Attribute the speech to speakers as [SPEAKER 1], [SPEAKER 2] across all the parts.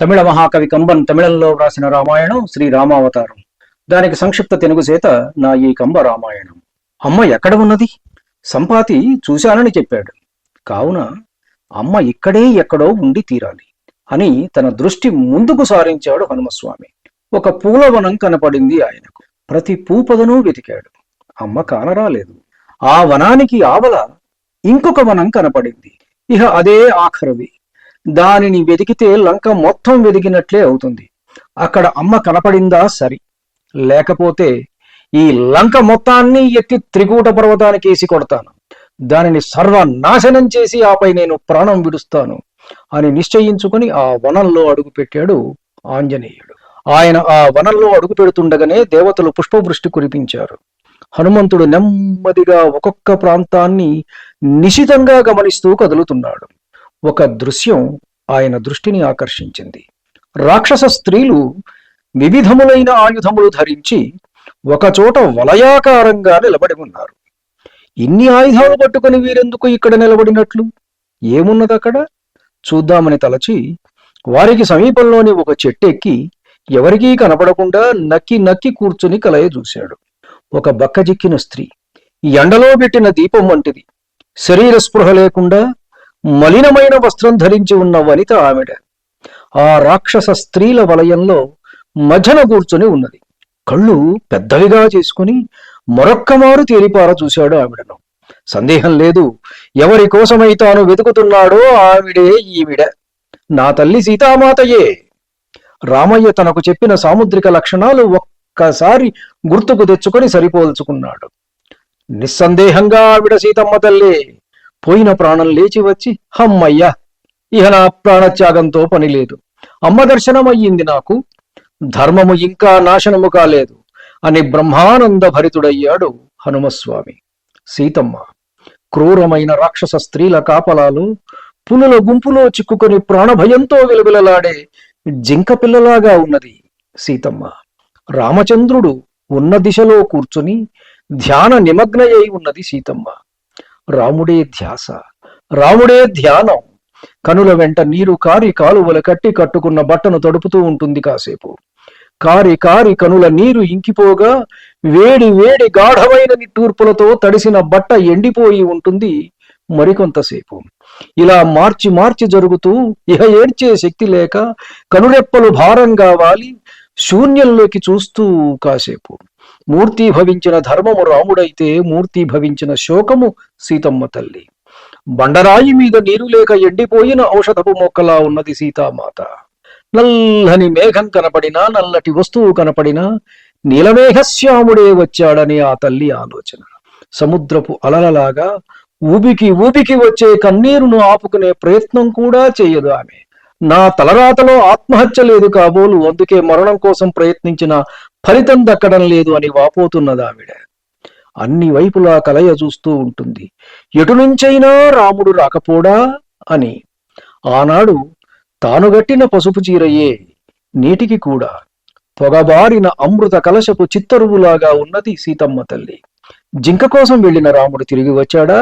[SPEAKER 1] తమిళ మహాకవి కంబన్ తమిళంలో వ్రాసిన రామాయణం శ్రీ రామావతారం. దానికి సంక్షిప్త తెలుగు చేత నా ఈ కంబ రామాయణం. అమ్మ ఎక్కడ ఉన్నది? సంపాతి చూశానని చెప్పాడు. కావున అమ్మ ఇక్కడే ఎక్కడో ఉండి తీరాలి అని తన దృష్టి ముందుకు సారించాడు హనుమస్వామి. ఒక పూలవనం కనపడింది ఆయనకు. ప్రతి పూపదనూ వెతికాడు. అమ్మ కానరాలేదు. ఆ వనానికి ఆవల ఇంకొక వనం కనపడింది. ఇహ అదే ఆఖరుది. దానిని వెతికితే లంక మొత్తం వెతికినట్లే అవుతుంది. అక్కడ అమ్మ కనపడిందా సరి, లేకపోతే ఈ లంక మొత్తాన్ని ఎత్తి త్రికూట పర్వతానికి వేసి కొడతాను. దానిని సర్వనాశనం చేసి ఆపై నేను ప్రాణం విడుస్తాను అని నిశ్చయించుకుని ఆ వనంలో అడుగుపెట్టాడు ఆంజనేయుడు. ఆయన ఆ వనంలో అడుగు పెడుతుండగానే దేవతలు పుష్పవృష్టి కురిపించారు. హనుమంతుడు నెమ్మదిగా ఒక్కొక్క ప్రాంతాన్ని నిశితంగా గమనిస్తూ కదులుతున్నాడు. ఒక దృశ్యం ఆయన దృష్టిని ఆకర్షించింది. రాక్షస స్త్రీలు వివిధములైన ఆయుధములు ధరించి ఒకచోట వలయాకారంగా నిలబడి ఉన్నారు. ఇన్ని ఆయుధాలు పట్టుకుని వీరెందుకు ఇక్కడ నిలబడినట్లు? ఏమున్నది అక్కడ? చూద్దామని తలచి వారికి సమీపంలోని ఒక చెట్టెక్కి ఎవరికీ కనపడకుండా నక్కి నక్కి కూర్చుని కలయ చూశాడు. ఒక బక్కజిక్కిన స్త్రీ, ఎండలో పెట్టిన దీపం వంటిది, శరీర స్పృహ లేకుండా మలినమైన వస్త్రం ధరించి ఉన్న వనిత ఆవిడ. ఆ రాక్షస స్త్రీల వలయంలో మధ్యన కూర్చుని ఉన్నది. కళ్ళు పెద్దవిగా చేసుకుని మరొక్కమారు తేలిపార చూశాడు ఆవిడను. సందేహం లేదు, ఎవరి కోసమై తాను వెతుకుతున్నాడో ఆవిడే ఈవిడ. నా తల్లి సీతామాతయే. రామయ్య తనకు చెప్పిన సాముద్రిక లక్షణాలు ఒక్కసారి గుర్తుకు తెచ్చుకొని సరిపోల్చుకున్నాడు. నిస్సందేహంగా ఆవిడ సీతమ్మ తల్లే. పోయిన ప్రాణం లేచి వచ్చి, హమ్మయ్యా, ఇహ నా ప్రాణత్యాగంతో పని లేదు, అమ్మ దర్శనం అయ్యింది నాకు, ధర్మము ఇంకా నాశనము కాలేదు అని బ్రహ్మానంద భరితుడయ్యాడు హనుమస్వామి. సీతమ్మ క్రూరమైన రాక్షస స్త్రీల కాపలాలు పులుల గుంపులో చిక్కుకొని ప్రాణభయంతో విలవిలలాడే జింక పిల్లలాగా ఉన్నది సీతమ్మ. రామచంద్రుడు ఉన్న దిశలో కూర్చుని ధ్యాన నిమగ్నయై ఉన్నది సీతమ్మ. రాముడే ధ్యాస, రాముడే ధ్యానం. కనుల వెంట నీరు కారి కాలువల కట్టి కట్టుకున్న బట్టను తడుపుతూ ఉంటుంది కాసేపు. కారి కారి కనుల నీరు ఇంకిపోగా వేడి వేడి గాఢమైన నిట్టూర్పులతో తడిసిన బట్ట ఎండిపోయి ఉంటుంది మరికొంతసేపు. ఇలా మార్చి మార్చి జరుగుతూ ఇహ ఏడ్చే శక్తి లేక కనురెప్పలు భారంగా వాలి శూన్యంలోకి చూస్తూ కాసేపు. మూర్తీభవించిన ధర్మము రాముడైతే మూర్తీభవించిన శోకము సీతమ్మ తల్లి. బండరాయి మీద నీరు లేక ఎండిపోయిన ఔషధపు మొక్కలా ఉన్నది సీతామాత. నల్లని మేఘం కనపడినా, నల్లటి వస్తువు కనపడినా నీలమేఘశ్యాముడే వచ్చాడని ఆ తల్లి ఆలోచన. సముద్రపు అలలలాగా ఊబికి ఊబికి వచ్చే కన్నీరును ఆపుకునే ప్రయత్నం కూడా చేయదు ఆమె. నా తలరాతలో ఆత్మహత్య లేదు కాబోలు, అందుకే మరణం కోసం ప్రయత్నించిన ఫలితం దక్కడం లేదు అని వాపోతున్నది ఆవిడ. అన్ని వైపులా కలయ చూస్తూ ఉంటుంది. ఎటు నుంచైనా రాముడు రాకపోడా అని. ఆనాడు తాను గట్టిన పసుపు చీరయే నీటికి కూడా పొగబారిన అమృత కలశపు చిత్తరువులాగా ఉన్నది సీతమ్మ తల్లి. జింక కోసం వెళ్లిన రాముడు తిరిగి వచ్చాడా?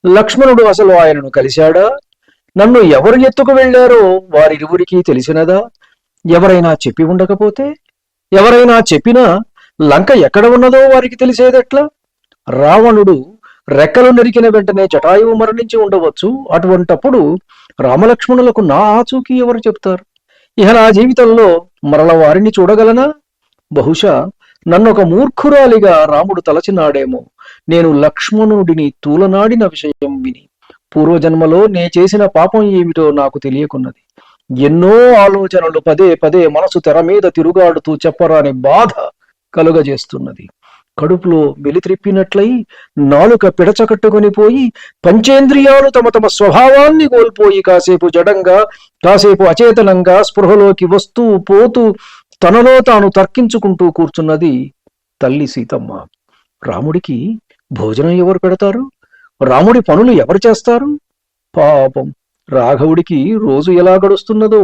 [SPEAKER 1] లక్ష్మణుడు అసలు ఆయనను కలిశాడా? నన్ను ఎవరు ఎత్తుకు వెళ్లారో వారిరువురికి తెలిసినదా? ఎవరైనా చెప్పి ఉండకపోతే? ఎవరైనా చెప్పినా లంక ఎక్కడ ఉన్నదో వారికి తెలిసేదెట్లా? రావణుడు రెక్కలు నరికిన వెంటనే జటాయువు మరణించి ఉండవచ్చు. అటువంటప్పుడు రామలక్ష్మణులకు నా ఆచూకీ ఎవరు చెప్తారు? ఇహ నా జీవితంలో మరల వారిని చూడగలనా? బహుశా నన్నొక మూర్ఖురాలిగా రాముడు తలచినాడేమో. నేను లక్ష్మణుడిని తూలనాడిన విషయం విని పూర్వజన్మలో నే చేసిన పాపం ఏమిటో నాకు తెలియకున్నది. ఎన్నో ఆలోచనలు పదే పదే మనసు తెర మీద తిరుగాడుతూ చెప్పరాని బాధ కలుగజేస్తున్నది. కడుపులో వెలిత్రిప్పినట్లయి నాలుక పిడచకట్టుకొని పోయి పంచేంద్రియాలు తమ తమ స్వభావాన్ని కోల్పోయి కాసేపు జడంగా, కాసేపు అచేతనంగా స్పృహలోకి వస్తూ పోతూ తనలో తాను తర్కించుకుంటూ కూర్చున్నది తల్లి సీతమ్మ. రాముడికి భోజనం ఎవరు పెడతారు? రాముడి పనులు ఎవరు చేస్తారు? పాపం రాఘవుడికి రోజు ఎలా గడుస్తున్నదో.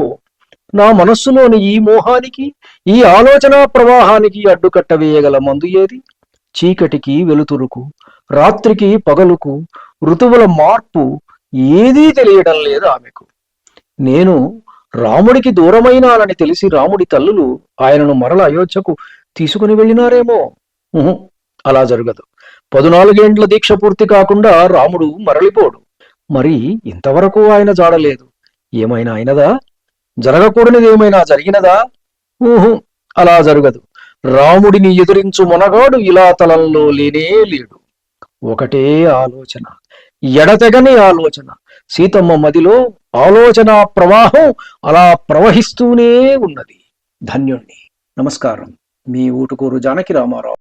[SPEAKER 1] నా మనస్సులోని ఈ మోహానికి, ఈ ఆలోచన ప్రవాహానికి అడ్డుకట్ట వేయగల మందు ఏది? చీకటికి వెలుతురుకు, రాత్రికి పగలుకు, ఋతువుల మార్పు ఏదీ తెలియడం లేదు ఆమెకు. నేను రాముడికి దూరమైనాలని తెలిసి రాముడి తల్లులు ఆయనను మరల అయోధ్యకు తీసుకుని వెళ్ళినారేమో. అలా జరగదు. 14 దీక్ష పూర్తి కాకుండా రాముడు మరలిపోడు. మరి ఇంతవరకు ఆయన జాడలేదు. ఏమైనా అయినదా? జరగకూడనిది ఏమైనా జరిగినదా? అలా జరగదు. రాముడిని ఎదురించు మొనగాడు ఇలా తలంలో లేనే లేడు. ఒకటే ఆలోచన, ఎడతెగని ఆలోచన. సీతమ్మ మదిలో ఆలోచన ప్రవాహం అలా ప్రవహిస్తూనే ఉన్నది. ధన్యుణ్ణి. నమస్కారం. మీ ఊటుకూరు జానకి రామారావు.